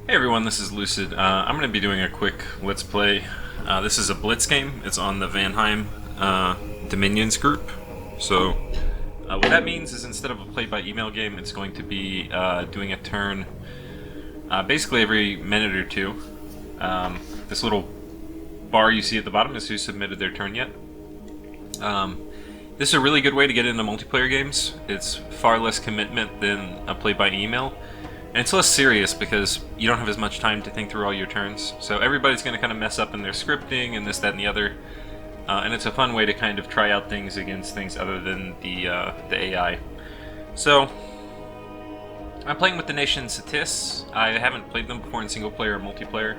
Hey everyone, this is Lucid. I'm going to be doing a quick Let's Play. This is a Blitz game. It's on the Vanheim Dominions group. So, what that means is instead of a play-by-email game, it's going to be doing a turn basically every minute or two. This little bar you see at the bottom is who submitted their turn yet. This is a really good way to get into multiplayer games. It's far less commitment than a play-by-email. And it's less serious because you don't have as much time to think through all your turns. So everybody's going to kind of mess up in their scripting and this, that, and the other. And it's a fun way to kind of try out things against things other than the AI. So, I'm playing with the nation Satis. I haven't played them before in single player or multiplayer.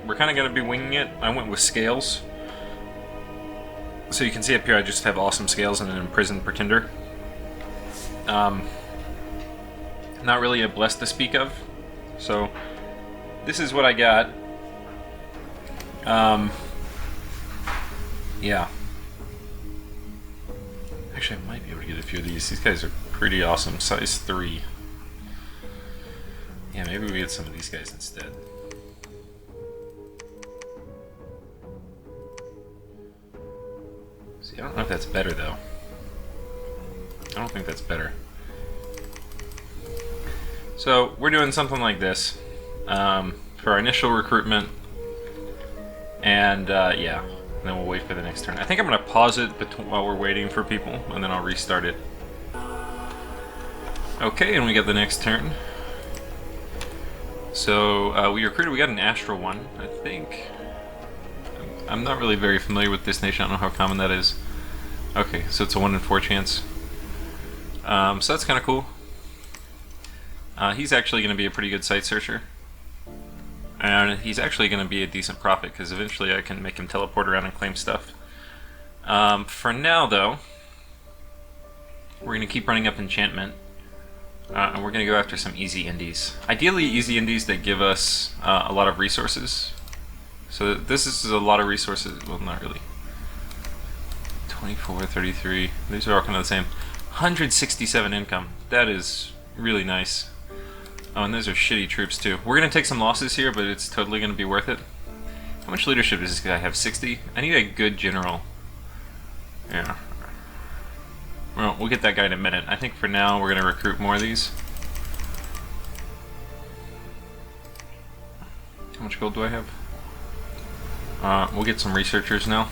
We're kind of going to be winging it. I went with scales. So you can see up here I just have awesome scales and an imprisoned pretender. Not really a bless to speak of. So, this is what I got. Yeah. Actually, I might be able to get a few of these. These guys are pretty awesome. Size 3. Yeah, maybe we get some of these guys instead. See, I don't know if that's better, though. I don't think that's better. So, we're doing something like this for our initial recruitment, and yeah, and then we'll wait for the next turn. I think I'm going to pause it while we're waiting for people, and then I'll restart it. Okay, and we got the next turn. So, we got an astral one, I think. I'm not really very familiar with this nation, I don't know how common that is. Okay, so it's a 1 in 4 chance. So that's kind of cool. He's actually going to be a pretty good site searcher. And he's actually going to be a decent prophet, because eventually I can make him teleport around and claim stuff. For now, though, we're going to keep running up enchantment. And we're going to go after some easy indies. Ideally, easy indies that give us a lot of resources. So this is a lot of resources. Well, not really. 24, 33. These are all kind of the same. 167 income. That is really nice. Oh, and those are shitty troops too. We're gonna take some losses here, but it's totally gonna be worth it. How much leadership does this guy have? 60? I need a good general. Yeah. Well, we'll get that guy in a minute. I think for now we're gonna recruit more of these. How much gold do I have? We'll get some researchers now.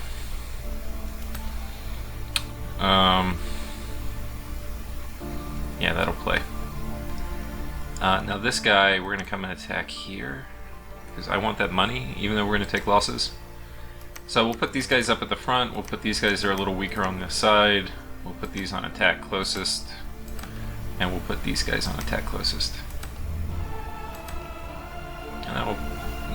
Yeah, that'll play. Now this guy, we're going to come and attack here, because I want that money, even though we're going to take losses. So we'll put these guys up at the front, we'll put these guys that are a little weaker on this side, we'll put these on attack closest, and we'll put these guys on attack closest. And that will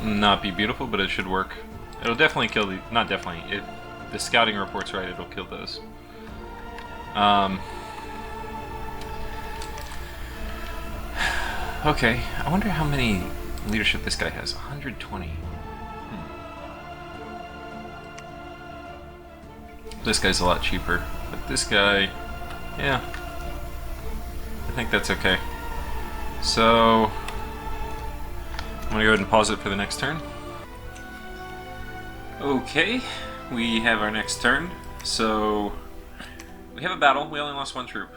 not be beautiful, but it should work. It'll definitely kill the... not definitely, if the scouting report's right, it'll kill those. Okay, I wonder how many leadership this guy has. 120. This guy's a lot cheaper, but this guy, yeah, I think that's okay. So, I'm gonna go ahead and pause it for the next turn. Okay, we have our next turn. So, we have a battle. We only lost 1 troop.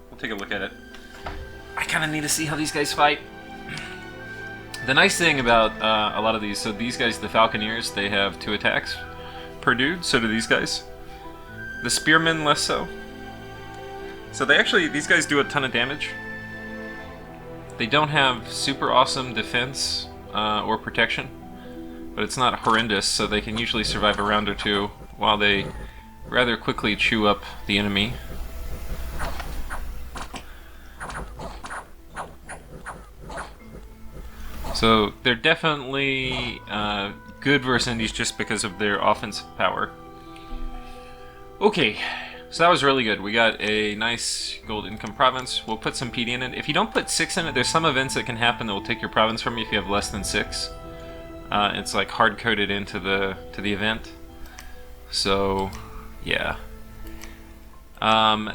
We'll take a look at it. I kind of need to see how these guys fight. The nice thing about a lot of these, so these guys, the Falconeers, they have 2 attacks per dude, so do these guys. The Spearmen, less so. So these guys do a ton of damage. They don't have super awesome defense or protection, but it's not horrendous, so they can usually survive a round or two while they rather quickly chew up the enemy. So they're definitely good versus indies just because of their offensive power. Okay, so that was really good. We got a nice gold income province. We'll put some PD in it. If you don't put 6 in it, there's some events that can happen that will take your province from you if you have less than 6. It's like hard-coded into the event. So, yeah.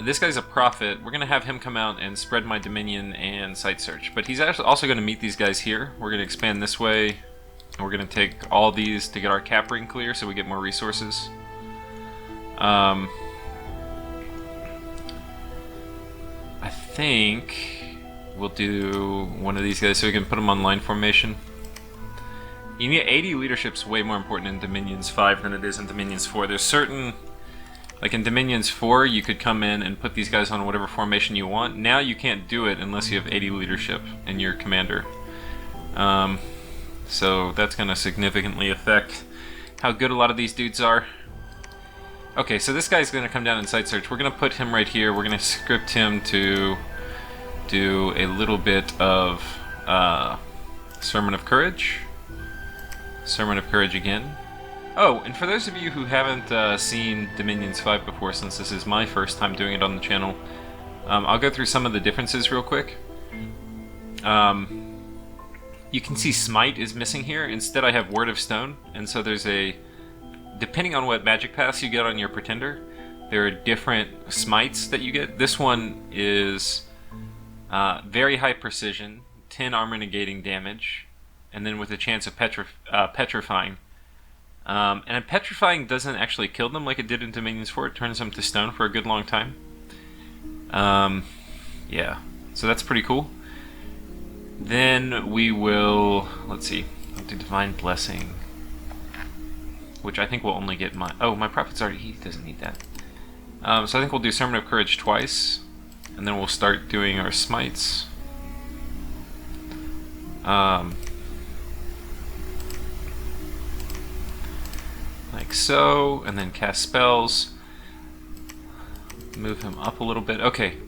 This guy's a prophet. We're going to have him come out and spread my dominion and site search. But he's actually also going to meet these guys here. We're going to expand this way. And we're going to take all these to get our cap ring clear so we get more resources. I think we'll do one of these guys so we can put them on line formation. You need 80 leadership's way more important in Dominions 5 than it is in Dominions 4. There's certain... Like in Dominions 4, you could come in and put these guys on whatever formation you want. Now you can't do it unless you have 80 leadership in your commander. So that's going to significantly affect how good a lot of these dudes are. Okay, so this guy's going to come down and site search. We're going to put him right here. We're going to script him to do a little bit of Sermon of Courage. Sermon of Courage again. Oh, and for those of you who haven't seen Dominions 5 before, since this is my first time doing it on the channel, I'll go through some of the differences real quick. You can see Smite is missing here. Instead I have Word of Stone, and so there's a... Depending on what magic pass you get on your Pretender, there are different smites that you get. This one is very high precision, 10 armor negating damage, and then with a chance of petrifying. And petrifying doesn't actually kill them like it did in Dominions 4. It turns them to stone for a good long time. Yeah, so that's pretty cool. Then we will, let's see, I'll do Divine Blessing, which I think will only get my... Oh, my Prophet's already... He doesn't need that. So I think we'll do Sermon of Courage twice, and then we'll start doing our smites. Like so, and then cast spells. Move him up a little bit. Okay,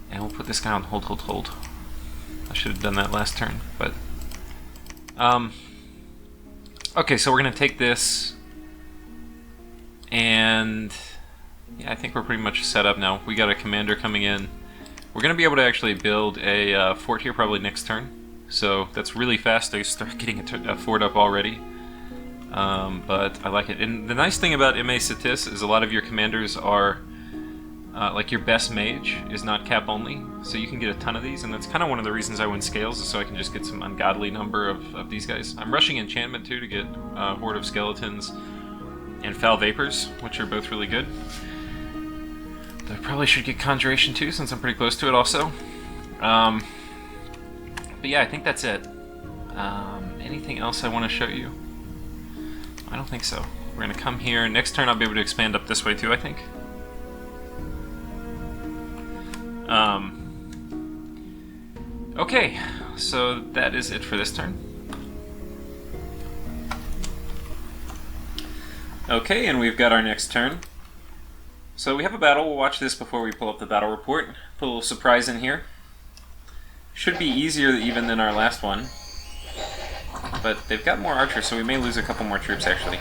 and we'll put this guy on hold. I should have done that last turn, but... Okay, so we're going to take this, and... Yeah, I think we're pretty much set up now. We got a commander coming in. We're going to be able to actually build a fort here probably next turn. So that's really fast. I start getting a fort up already. But I like it. And the nice thing about MA Satis is a lot of your commanders are, like your best mage is not cap only, so you can get a ton of these, and that's kind of one of the reasons I win scales, is so I can just get some ungodly number of these guys. I'm rushing enchantment too to get Horde of Skeletons and Foul Vapors, which are both really good. I probably should get Conjuration too, since I'm pretty close to it also. But yeah, I think that's it. Anything else I want to show you? I don't think so. We're going to come here. Next turn I'll be able to expand up this way too, I think. Okay, so that is it for this turn. Okay, and we've got our next turn. So we have a battle. We'll watch this before we pull up the battle report. Put a little surprise in here. Should be easier even than our last one. But they've got more archers, so we may lose a couple more troops, actually.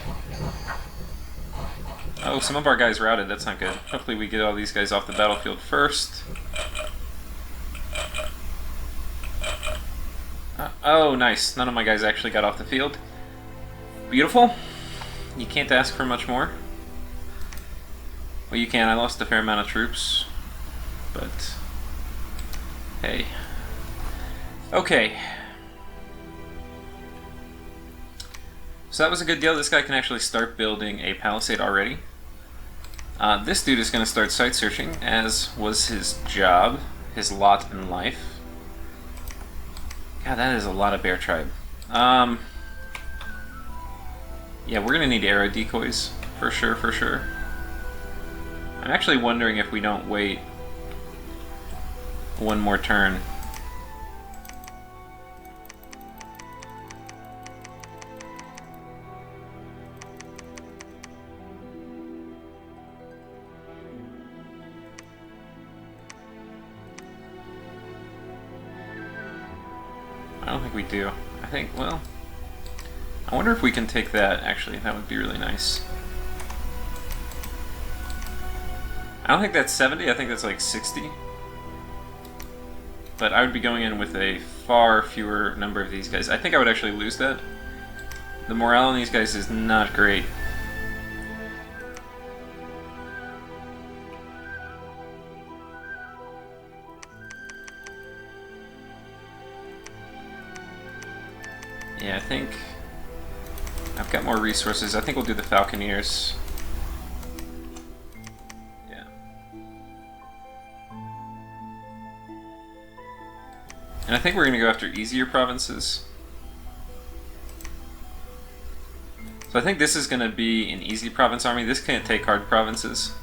Oh, some of our guys routed. That's not good. Hopefully we get all these guys off the battlefield first. Oh, nice. None of my guys actually got off the field. Beautiful. You can't ask for much more. Well, you can. I lost a fair amount of troops. But... hey. Okay. So that was a good deal. This guy can actually start building a palisade already. This dude is going to start site searching, as was his job, his lot in life. God, that is a lot of bear tribe. Yeah, we're going to need arrow decoys, for sure, for sure. I'm actually wondering if we don't wait one more turn. I don't think we do. I think, well, I wonder if we can take that, actually. That would be really nice. I don't think that's 70, I think that's like 60. But I would be going in with a far fewer number of these guys. I think I would actually lose that. The morale on these guys is not great. Yeah, I think I've got more resources. I think we'll do the Falconeers. Yeah. And I think we're going to go after easier provinces. So I think this is going to be an easy province army. This can't take hard provinces.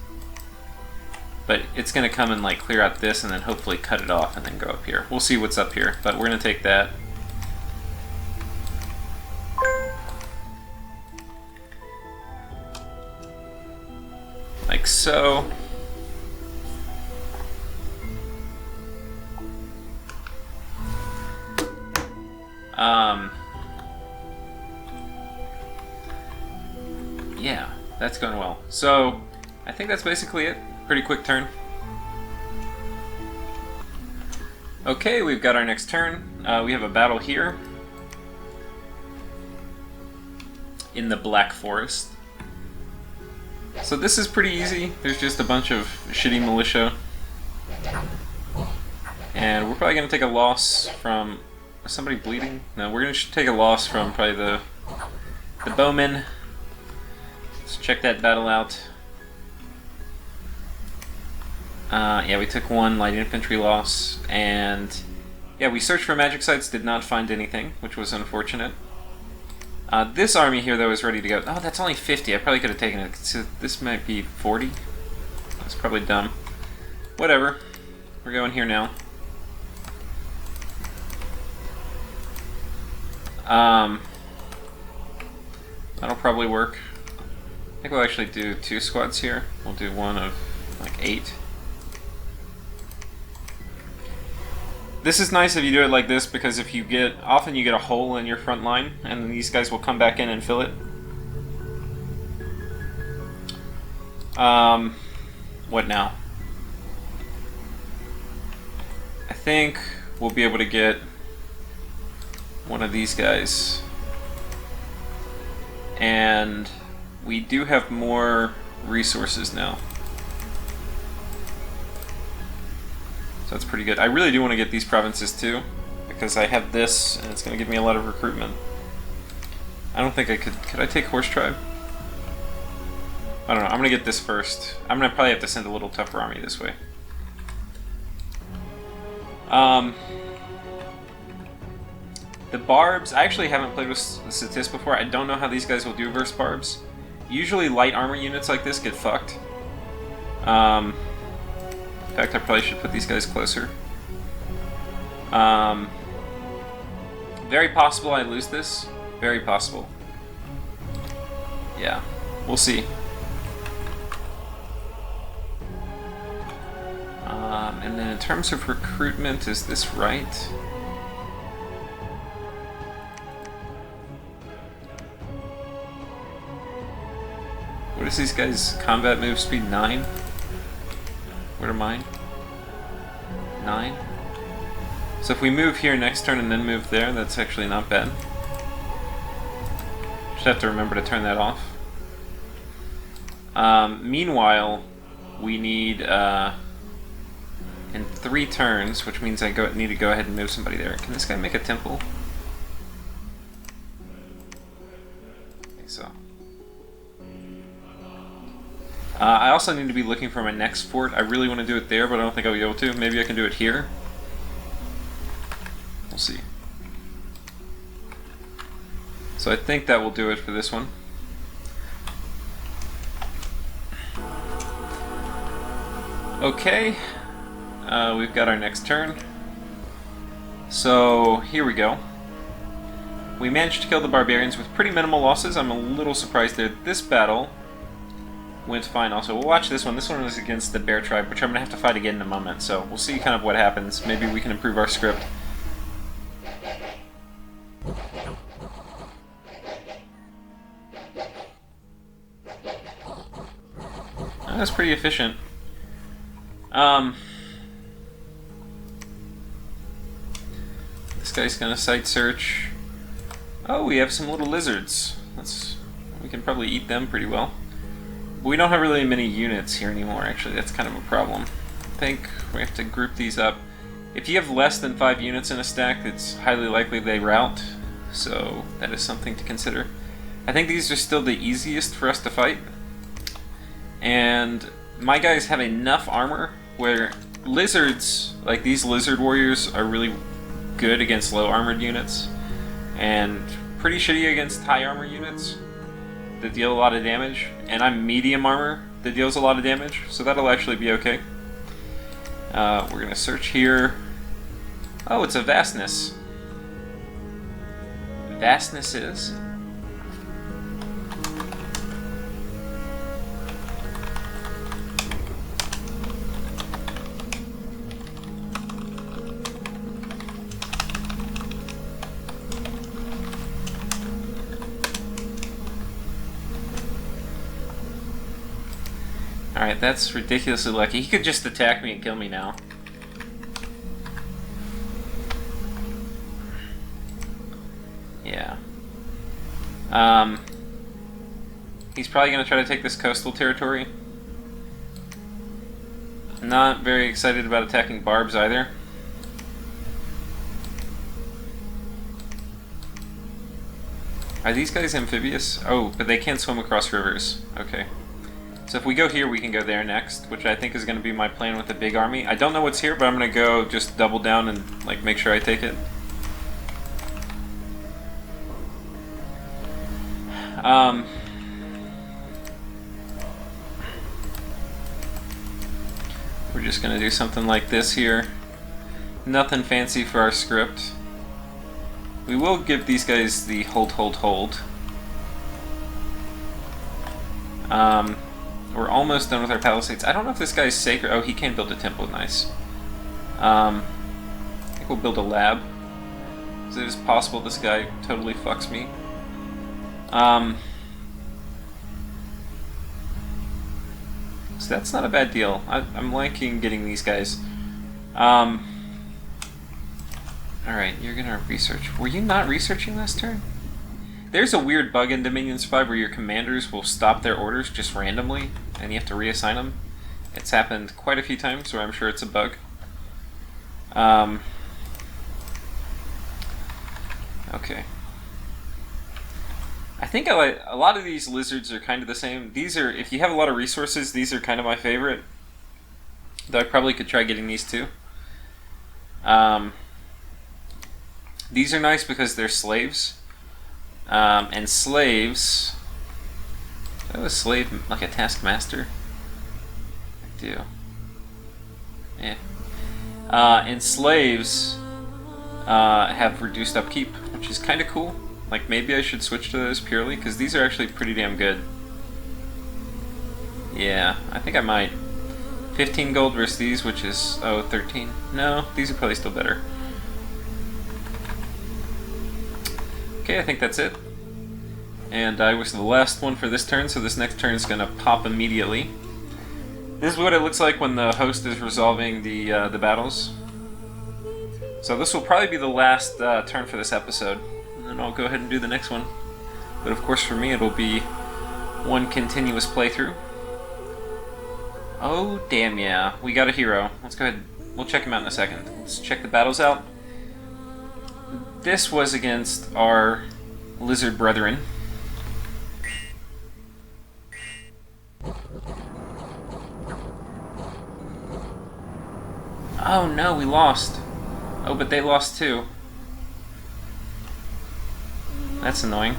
But it's going to come and like clear out this and then hopefully cut it off and then go up here. We'll see what's up here, but we're going to take that. Like so. Yeah, that's going well. So, I think that's basically it. Pretty quick turn. Okay, we've got our next turn. We have a battle here in the Black Forest. So this is pretty easy. There's just a bunch of shitty militia. And we're probably going to take a loss from... Is somebody bleeding? No, we're going to take a loss from probably the bowmen. Let's check that battle out. Yeah, we took one light infantry loss, and yeah, we searched for magic sites, did not find anything, which was unfortunate. This army here, though, is ready to go. Oh, that's only 50. I probably could have taken it. So this might be 40. That's probably dumb. Whatever. We're going here now. That'll probably work. I think we'll actually do 2 squads here. We'll do one of like 8. This is nice if you do it like this, because if you get, often you get a hole in your front line, and then these guys will come back in and fill it. What now? I think we'll be able to get one of these guys. And we do have more resources now. So that's pretty good. I really do want to get these provinces too, because I have this, and it's going to give me a lot of recruitment. I don't think I could... Could I take Horse Tribe? I don't know. I'm going to get this first. I'm going to probably have to send a little tougher army this way. The Barbs, I actually haven't played with Satis before. I don't know how these guys will do versus Barbs. Usually light armor units like this get fucked. In fact, I probably should put these guys closer. Very possible I lose this. Very possible. Yeah, we'll see. And then in terms of recruitment, is this right? What is these guys' combat move speed? 9? What are mine? 9? So if we move here next turn and then move there, that's actually not bad. Just have to remember to turn that off. Meanwhile, we need in 3 turns, which means I need to go ahead and move somebody there. Can this guy make a temple? I think so. I also need to be looking for my next fort. I really want to do it there, but I don't think I'll be able to. Maybe I can do it here. We'll see. So I think that will do it for this one. Okay. We've got our next turn. So here we go. We managed to kill the Barbarians with pretty minimal losses. I'm a little surprised there. This battle went fine also. We'll watch this one. This one was against the Bear Tribe, which I'm going to have to fight again in a moment, so we'll see kind of what happens. Maybe we can improve our script. That's pretty efficient. This guy's going to site search. Oh, we have some little lizards. We can probably eat them pretty well. We don't have really many units here anymore, actually. That's kind of a problem. I think we have to group these up. If you have less than 5 units in a stack, it's highly likely they rout. so that is something to consider. I think these are still the easiest for us to fight, and my guys have enough armor where lizards, like these lizard warriors, are really good against low armored units, and pretty shitty against high armor units that deal a lot of damage, and I'm medium armor that deals a lot of damage, so that'll actually be okay. We're gonna search here. Oh, it's a vastness. Vastness is. Alright, that's ridiculously lucky. He could just attack me and kill me now. Yeah. He's probably going to try to take this coastal territory. Not very excited about attacking barbs either. Are these guys amphibious? Oh, but they can't swim across rivers. Okay. So if we go here, we can go there next, which I think is going to be my plan with the big army. I don't know what's here, but I'm going to go just double down and like make sure I take it. We're just going to do something like this here. Nothing fancy for our script. We will give these guys the hold, hold, hold. We're almost done with our palisades. I don't know if this guy's sacred. Oh, he can build a temple. Nice. I think we'll build a lab. So it is possible this guy totally fucks me. So that's not a bad deal. I'm liking getting these guys. Alright, you're gonna research. Were you not researching last turn? There's a weird bug in Dominions 5 where your commanders will stop their orders just randomly, and you have to reassign them. It's happened quite a few times, so I'm sure it's a bug. Okay. I think a lot of these lizards are kind of the same. These are, if you have a lot of resources, these are kind of my favorite. Though I probably could try getting these too. These are nice because they're slaves. And slaves... Do I have a slave, like a taskmaster? I do. Yeah. And slaves have reduced upkeep, which is kind of cool. Like, maybe I should switch to those purely, because these are actually pretty damn good. Yeah, I think I might. 15 gold versus these, which is, oh, 13. No, these are probably still better. Okay, I think that's it. And I was the last one for this turn, so this next turn is going to pop immediately. This is what it looks like when the host is resolving the battles. So this will probably be the last turn for this episode. And then I'll go ahead and do the next one. But of course for me it'll be one continuous playthrough. Oh, damn yeah. We got a hero. Let's go ahead. We'll check him out in a second. Let's check the battles out. This was against our lizard brethren. Oh no, we lost. Oh, but they lost too. That's annoying.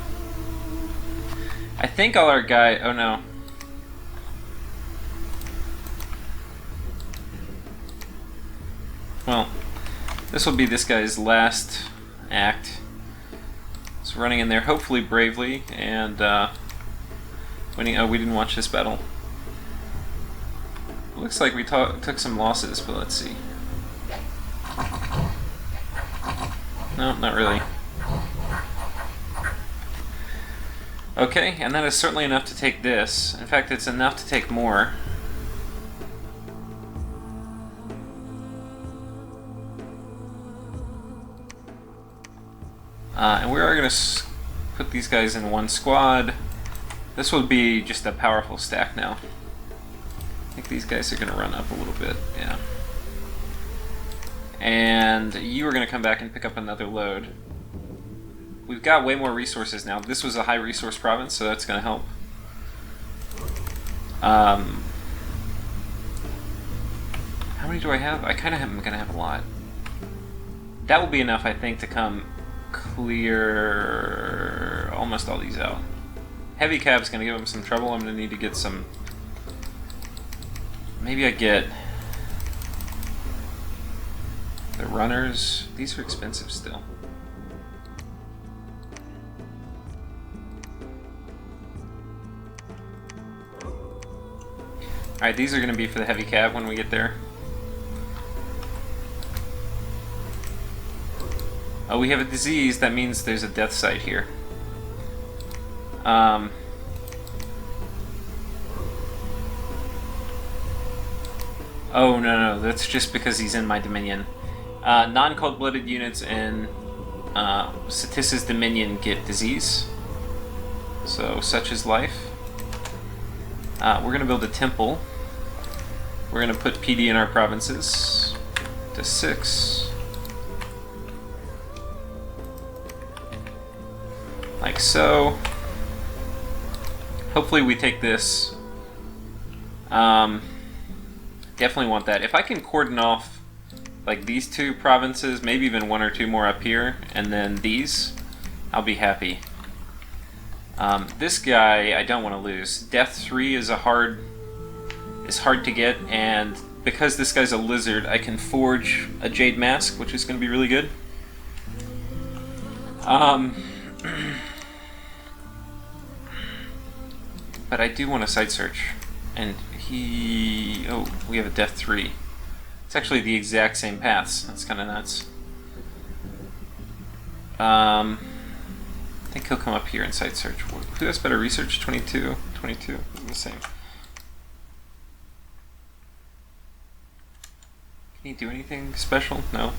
I think all our guy... Oh no. Well, this will be this guy's last act. He's running in there, hopefully bravely, and winning. Oh, we didn't watch this battle. Looks like we took some losses, but let's see. No, not really. Okay, and that is certainly enough to take this. In fact, it's enough to take more. And we are going to put these guys in one squad. This will be just a powerful stack now. I think these guys are going to run up a little bit, yeah. And you are going to come back and pick up another load. we've got way more resources now. This was a high resource province, so that's going to help. How many do I have? I kind of am going to have a lot. That will be enough, I think, to come clear almost all these out. Heavy cab's going to give him some trouble. I'm going to need to get some... Maybe I get... the runners. These are expensive still. Alright, these are going to be for the heavy cab when we get there. Oh, we have a disease. That means there's a death site here. Oh, no, that's just because he's in my dominion. Non-cold-blooded units in Satissa's dominion get disease. So, such is life. We're going to build a temple. We're going to put PD in our provinces to 6. Like so. Hopefully we take this. Definitely want that. If I can cordon off like these 2 provinces, maybe even 1 or 2 more up here, and then these, I'll be happy. This guy I don't want to lose. Death 3 is hard to get, and because this guy's a lizard, I can forge a Jade Mask, which is going to be really good. But I do want a site search, and he... oh, we have a Death 3. It's actually the exact same paths. That's kind of nuts. I think he'll come up here and site search. Who has better research? 22? 22? The same. Can he do anything special? No.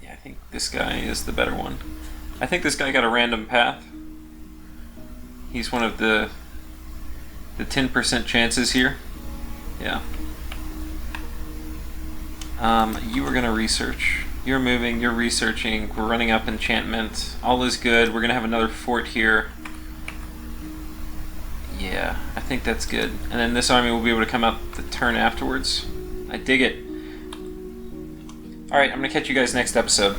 Yeah, I think this guy is the better one. I think this guy got a random path. He's one of the 10% chances here. Yeah. You were gonna research. You're moving, you're researching, we're running up enchantment. All is good. We're gonna have another fort here. Yeah, I think that's good. And then this army will be able to come out the turn afterwards. I dig it. Alright, I'm gonna catch you guys next episode.